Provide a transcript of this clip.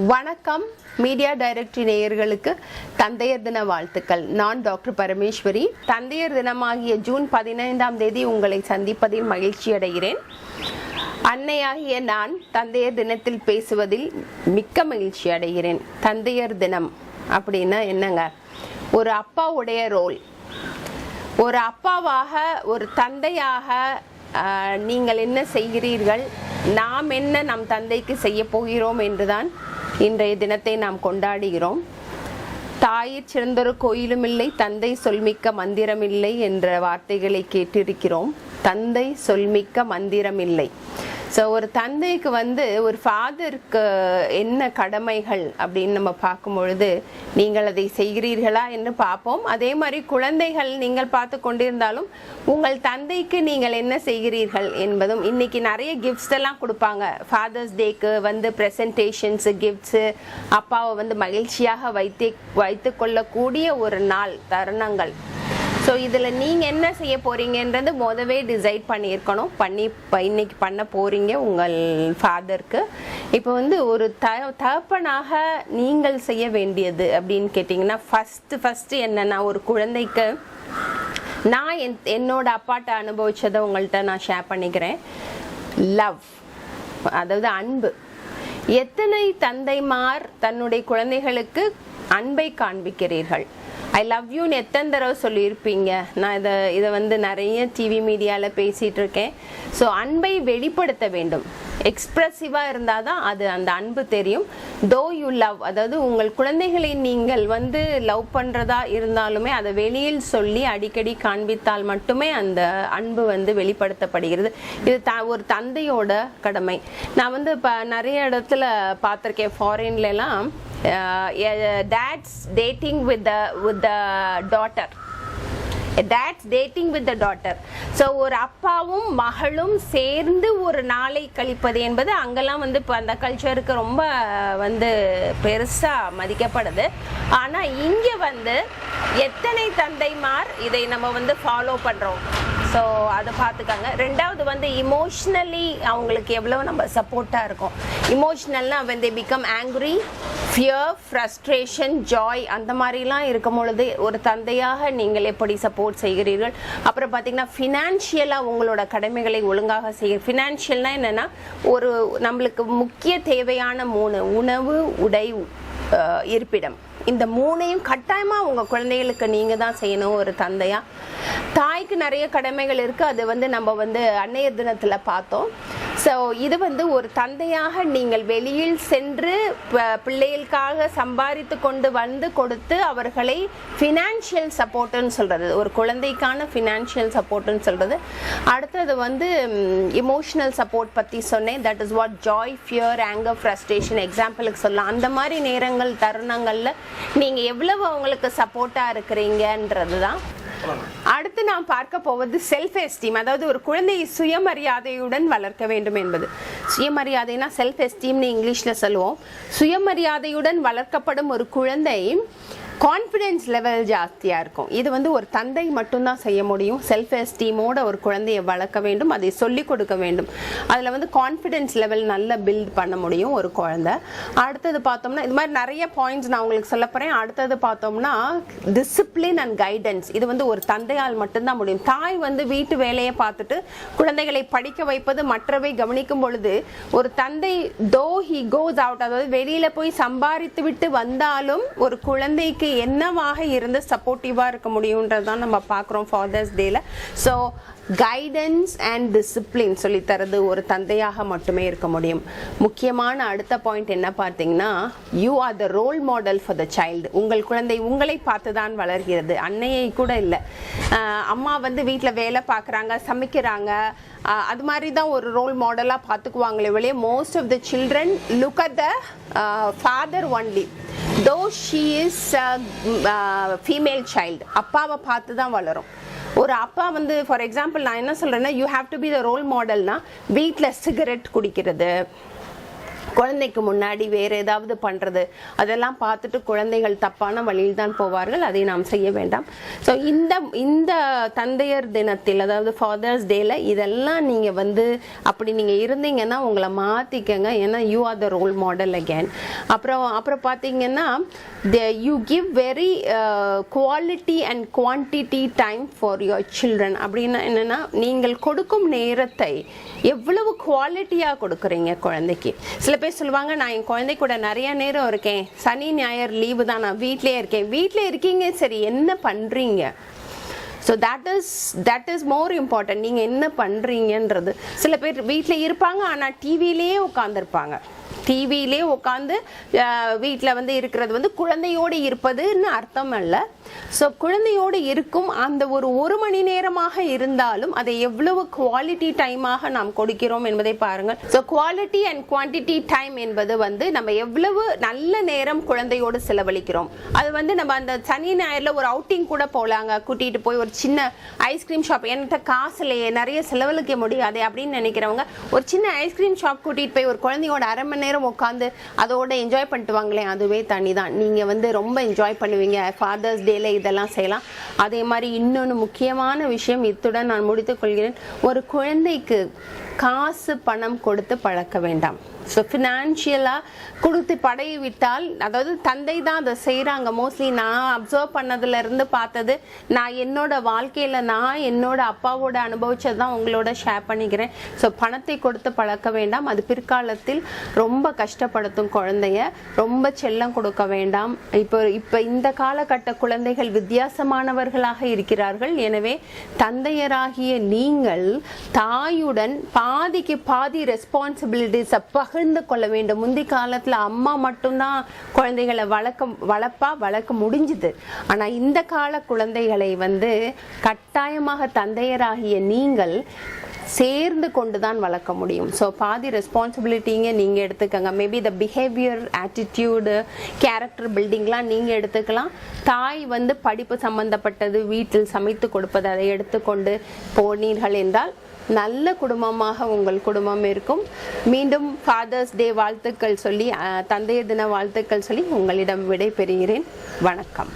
வணக்கம் media directory நேயர்களுக்கு தந்தையர் தின வாழ்த்துக்கள். நான் டாக்டர் பரமேஸ்வரி. தந்தையர் தினமாகிய ஜூன் 15ஆம் தேதி உங்களை சந்திப்பதில் மகிழ்ச்சி அடைகிறேன். அன்னையாகிய நான் தந்தையர் தினத்தில் பேசுவதில் மிக்க மகிழ்ச்சி அடைகிறேன். தந்தையர் தினம் அப்படின்னா என்னங்க? ஒரு அப்பாவுடைய ரோல், ஒரு அப்பாவாக, ஒரு தந்தையாக நீங்கள் என்ன செய்கிறீர்கள், நாம் என்ன நம் தந்தைக்கு செய்ய போகிறோம் என்றுதான் இன்றைய தினத்தை நாம் கொண்டாடுகிறோம். தாயிற் சிறந்தொரு கோயிலும் இல்லை, தந்தை சொல்மிக்க மந்திரம் இல்லை என்ற வார்த்தைகளை கேட்டிருக்கிறோம். தந்தை சொல்மிக்க மந்திரம் இல்லை. ஸோ ஒரு தந்தைக்கு ஒரு ஃபாதருக்கு என்ன கடமைகள் அப்படின்னு நம்ம பார்க்கும் பொழுது நீங்கள் அதை செய்கிறீர்களா என்று பார்ப்போம். அதே மாதிரி குழந்தைகள் நீங்கள் பார்த்து கொண்டிருந்தாலும் உங்கள் தந்தைக்கு நீங்கள் என்ன செய்கிறீர்கள் என்பதும். இன்னைக்கு நிறைய கிஃப்ட்ஸ் எல்லாம் கொடுப்பாங்க. ஃபாதர்ஸ் டேக்கு ப்ரெசன்டேஷன்ஸு, கிஃப்ட்ஸு, அப்பாவை மகிழ்ச்சியாக வைத்து கொள்ளக்கூடிய ஒரு நாள், தருணங்கள். ஸோ இதில் நீங்கள் என்ன செய்ய போகிறீங்கன்றது முதவே டிசைட் பண்ணியிருக்கணும். இன்னைக்கு பண்ண போகிறீங்க உங்கள் ஃபாதருக்கு. இப்போ ஒரு தகப்பனாக நீங்கள் செய்ய வேண்டியது அப்படின்னு கேட்டிங்கன்னா, ஃபஸ்ட்டு என்னென்னா, ஒரு குழந்தைக்கு நான் என்னோட அப்பாட்ட அனுபவிச்சதை உங்கள்கிட்ட நான் ஷேர் பண்ணிக்கிறேன். லவ், அதாவது அன்பு. எத்தனை தந்தைமார் தன்னுடைய குழந்தைகளுக்கு அன்பை காண்பிக்கிறீர்கள்? ஐ லவ் யூன்னு எத்தனை தடவை சொல்லியிருப்பீங்க? நான் இதை நிறைய டிவி மீடியாவில் பேசிகிட்டு இருக்கேன். ஸோ அன்பை வெளிப்படுத்த வேண்டும். எக்ஸ்ப்ரெசிவாக இருந்தால் தான் அது அந்த அன்பு தெரியும். தோ யூ லவ், அதாவது உங்கள் குழந்தைகளை நீங்கள் லவ் பண்ணுறதா இருந்தாலுமே அதை வெளியில் சொல்லி அடிக்கடி காண்பித்தால் மட்டுமே அந்த அன்பு வெளிப்படுத்தப்படுகிறது. இது ஒரு தந்தையோட கடமை. நான் இப்போ நிறைய இடத்துல பார்த்துருக்கேன். ஃபாரின்லாம் dad's dating with the daughter. Dad's dating with the daughter. So ஒரு அப்பாவும் மகளும் சேர்ந்து ஒரு நாளை கழிப்பது என்பது அங்கெல்லாம் இப்போ அந்த கல்ச்சருக்கு ரொம்ப பெருசாக மதிக்கப்படுது. ஆனால் இங்கே எத்தனை தந்தைமார் இதை நம்ம ஃபாலோ பண்ணுறோம்? ஸோ அதை பார்த்துக்காங்க. ரெண்டாவது இமோஷ்னலி அவங்களுக்கு எவ்வளோ நம்ம சப்போர்ட்டாக இருக்கோம். இமோஷ்னல்னா they become angry, fear, frustration, joy, அந்த மாதிரிலாம் இருக்கும் பொழுது ஒரு தந்தையாக நீங்கள் எப்படி சப்போர்ட் செய்கிறீர்கள்? அப்புறம் பார்த்தீங்கன்னா ஃபினான்ஷியலாக உங்களோட கடமைகளை ஒழுங்காக செய்ய. ஃபினான்ஷியல்னா என்னென்னா, ஒரு நம்மளுக்கு முக்கிய தேவையான 3: உணவு, உடை, இருப்பிடம். இந்த 3ஐயும் கட்டாயமாக உங்கள் குழந்தைகளுக்கு நீங்கள் தான் செய்யணும் ஒரு தந்தையாக. தாய்க்கு நிறைய கடமைகள் இருக்குது. அது நம்ம அன்னையர் தினத்தில் பார்த்தோம். ஸோ இது ஒரு தந்தையாக நீங்கள் வெளியில் சென்று பிள்ளைகளுக்காக சம்பாதித்து கொண்டு கொடுத்து அவர்களை ஃபினான்ஷியல் சப்போர்ட்டுன்னு சொல்கிறது, ஒரு குழந்தைக்கான ஃபினான்ஷியல் சப்போர்ட்டுன்னு சொல்கிறது. அடுத்தது இமோஷனல் சப்போர்ட் பற்றி சொன்னேன். That is what joy, fear, anger, frustration எக்ஸாம்பிளுக்கு சொல்லலாம். அந்த மாதிரி நேரங்கள், தருணங்களில் நீங்கள் எவ்வளவு அவங்களுக்கு சப்போர்ட்டாக இருக்கிறீங்கன்றது தான். அடுத்து நாம் பார்க்க போவது செல்ஃப் எஸ்டீம். அதாவது ஒரு குழந்தையை சுயமரியாதையுடன் வளர்க்க வேண்டும் என்பது. சுயமரியாதைனா செல்ஃப் எஸ்டீம்னு இங்கிலீஷில் சொல்லுவோம். சுயமரியாதையுடன் வளர்க்கப்படும் ஒரு குழந்தை கான்ஃபிடென்ஸ் லெவல் ஜாஸ்தியாக இருக்கும். இது ஒரு தந்தை மட்டும்தான் செய்ய முடியும். செல்ஃப் எஸ்டீமோட ஒரு குழந்தையை வளர்க்க வேண்டும், அதை சொல்லிக் கொடுக்க வேண்டும். அதில் கான்ஃபிடென்ஸ் லெவல் நல்லா பில்ட் பண்ண முடியும் ஒரு குழந்தை. அடுத்தது பார்த்தோம்னா, இது மாதிரி நிறைய பாயிண்ட்ஸ் நான் உங்களுக்கு சொல்ல போகிறேன். அடுத்தது பார்த்தோம்னா டிசிப்ளின் அண்ட் கைடன்ஸ். இது ஒரு தந்தையால் மட்டும்தான் முடியும். தாய் வீட்டு வேலையை பார்த்துட்டு குழந்தைகளை படிக்க வைப்பது, மற்றவை கவனிக்கும் பொழுது, ஒரு தந்தை தோ ஹி கோஸ் அவுட், அதாவது வெளியில் போய் சம்பாதித்து விட்டு வந்தாலும் ஒரு குழந்தைக்கு என்னவாக இருந்து சப்போர்ட்டிவா இருக்க முடியும்ன்றதான் நம்ம பார்க்குறோம் ஃபாதர்ஸ் டேல. ஸோ கைடன்ஸ் அண்ட் டிசிப்ளின் சொல்லித்தரது ஒரு தந்தையாக மட்டுமே இருக்க முடியும். முக்கியமான அடுத்த பாயிண்ட் என்ன பார்த்தீங்கன்னா, you are the role model for the child. உங்கள் குழந்தை உங்களை பார்த்து தான் வளர்கிறது, அன்னையை கூட இல்லை. அம்மா வீட்டில் வேலை பார்க்குறாங்க, சமைக்கிறாங்க, அது மாதிரி தான் ஒரு ரோல் மாடலாக பார்த்துக்குவாங்களே வெளியே. Most of the children look at the father only. though she is female child, அப்பாவை பார்த்து தான் வளரும். ஒரு அப்பா ஃபார் எக்ஸாம்பிள் நான் என்ன சொல்கிறேன்னா, you have to be the role மாடல்னா, வீட்டில் சிகரெட் குடிக்கிறது, குழந்தைக்கு முன்னாடி வேற ஏதாவது பண்றது அதெல்லாம் பார்த்துட்டு குழந்தைகள் தப்பான வழியில் தான் போவார்கள். அதை நாம் செய்ய வேண்டாம். ஸோ இந்த தந்தையர் தினத்தில், அதாவது ஃபாதர்ஸ் டேல இதெல்லாம் நீங்க வந்து அப்படி நீங்க இருந்தீங்கன்னா உங்களை மாத்திக்கங்க. ஏன்னா you are the role model again. அப்புறம் பார்த்தீங்கன்னா you give very quality and quantity time for your children. அப்படின்னா என்னன்னா, நீங்கள் கொடுக்கும் நேரத்தை எவ்வளவு குவாலிட்டியா கொடுக்குறீங்க குழந்தைக்கு. சில பேர் சொல்லுவாங்க, நான் என் குழந்தை கூட நிறைய நேரம் இருக்கேன், சனி ஞாயிறு லீவு தான், நான் வீட்லயே இருக்கேன். வீட்ல இருக்கீங்க, சரி, என்ன பண்றீங்க? So that is more important. நீங்க என்ன பண்றீங்கன்றது. சில பேர் வீட்டில் இருப்பாங்க, ஆனா டிவிலேயே உட்காந்துருப்பாங்க. டிவிலே உட்காந்து வீட்டில் வந்து இருக்கிறது வந்து குழந்தையோடு இருப்பதுன்னு அர்த்தம் அல்ல. ஸோ குழந்தையோடு இருக்கும் அந்த ஒரு மணி நேரமாக இருந்தாலும் அதை எவ்வளவு குவாலிட்டி டைமாக நாம் கொடுக்கிறோம் என்பதை பாருங்கள். So quality and quantity time என்பது வந்து நம்ம எவ்வளவு நல்ல நேரம் குழந்தையோடு செலவழிக்கிறோம். அது வந்து நம்ம அந்த சனி ஞாயிறுல ஒரு அவுட்டிங் கூட போகலாங்க, கூட்டிட்டு போய் ஒரு சின்ன ஐஸ்கிரீம் ஷாப், என்கிட்ட காசு இல்லையே, நிறைய செலவழிக்க முடியாது அப்படின்னு நினைக்கிறவங்க ஒரு சின்ன ஐஸ்கிரீம் ஷாப் கூட்டிட்டு போய் ஒரு குழந்தையோட அரை மணி நேரம் உட்காந்து அதோட என்ஜாய் பண்ணிட்டு வாங்களேன், அதுவே தனி தான். நீங்க வந்து ரொம்ப என்ஜாய் பண்ணுவீங்க. ஃபாதர்ஸ் டேல இதெல்லாம் செய்யலாம். அதே மாதிரி இன்னொன்று முக்கியமான விஷயம், இத்துடன் நான் முடித்துக் கொள்கிறேன். ஒரு குழந்தைக்கு காசு பணம் கொடுத்து பழக்க வேண்டாம். ஸோ ஃபினான்ஷியலாக கொடுத்து படைய விட்டால், அதாவது தந்தை தான் அதை செய்கிறாங்க. மோஸ்ட்லி நான் அப்சர்வ் பண்ணதுலேருந்து பார்த்தது, நான் என்னோட வாழ்க்கையில் நான் என்னோட அப்பாவோட அனுபவிச்சது தான் உங்களோட ஷேர் பண்ணிக்கிறேன். ஸோ பணத்தை கொடுத்து பழக்க வேண்டாம். அது பிற்காலத்தில் ரொம்ப கஷ்டப்படுத்தும் குழந்தைய. ரொம்ப செல்லம் கொடுக்க வேண்டாம். இப்போ இந்த காலகட்ட குழந்தைகள் வித்தியாசமானவர்களாக இருக்கிறார்கள். எனவே தந்தையராகிய நீங்கள் தாயுடன் பாதிக்கு பாதி ரெஸ்பான்சிபிலிட்டிஸை பகிர்ந்து கொள்ள வேண்டும். முந்தி காலத்துல அம்மா மட்டும்தான் குழந்தைகளை வளர்க்க முடிஞ்சுது. ஆனா இந்த கால குழந்தைகளை வந்து கட்டாயமாக தந்தையராகிய நீங்கள் சேர்ந்து கொண்டுதான் வளர்க்க முடியும். ஸோ பாதி ரெஸ்பான்சிபிலிட்டிங்க நீங்க எடுத்துக்கங்க. Maybe the behaviour, attitude, character பில்டிங்லாம் நீங்க எடுத்துக்கலாம். தாய் வந்து படிப்பு சம்பந்தப்பட்டது, வீட்டில் சமைத்து கொடுப்பது, அதை எடுத்துக்கொண்டு போனீர்கள் என்றால் நல்ல குடும்பமாக உங்கள் குடும்பம் இருக்கும். மீண்டும் ஃபாதர்ஸ் டே வாழ்த்துக்கள் சொல்லி, தந்தையர் தின வாழ்த்துக்கள் சொல்லி உங்களிடம் விடை பெறுகிறேன். வணக்கம்.